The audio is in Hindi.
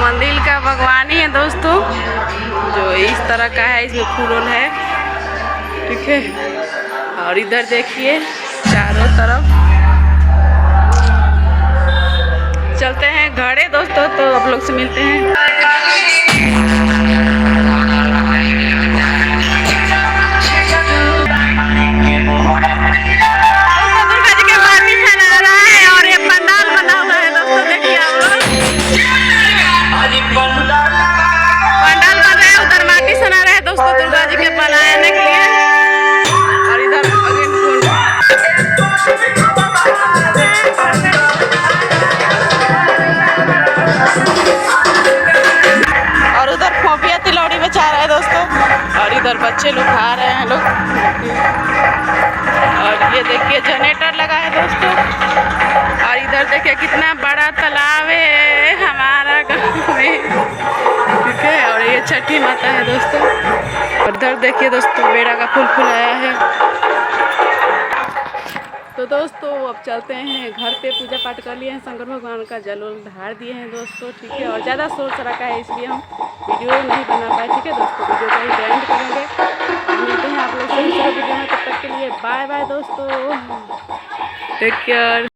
मंदिर का भगवान ही है दोस्तों, जो इस तरह का है, इसमें फूल है, ठीक है। और इधर देखिए चारों तरफ। चलते हैं घरे दोस्तों, तो आप लोग से मिलते हैं। इधर बच्चे लोग खा रहे हैं लोग। और ये देखिए जनरेटर लगा है दोस्तों। और इधर देखिए कितना बड़ा तालाब है हमारा गाँव में, ठीक है। और ये छठी माता है दोस्तों। और इधर देखिए दोस्तों बेड़ा का फूल फुलाया है। तो दोस्तों अब चलते हैं घर पे। पूजा पाठ कर लिए हैं, शंकर भगवान का जल ढार दिए हैं दोस्तों, ठीक है। और ज़्यादा शोर शराका है इसलिए हम वीडियो नहीं बना पाए, ठीक है दोस्तों। वीडियो का ही एंड करेंगे। मिलते हैं आप लोग से दूसरे वीडियो में, तब तक के लिए बाय बाय दोस्तों, टेक केयर।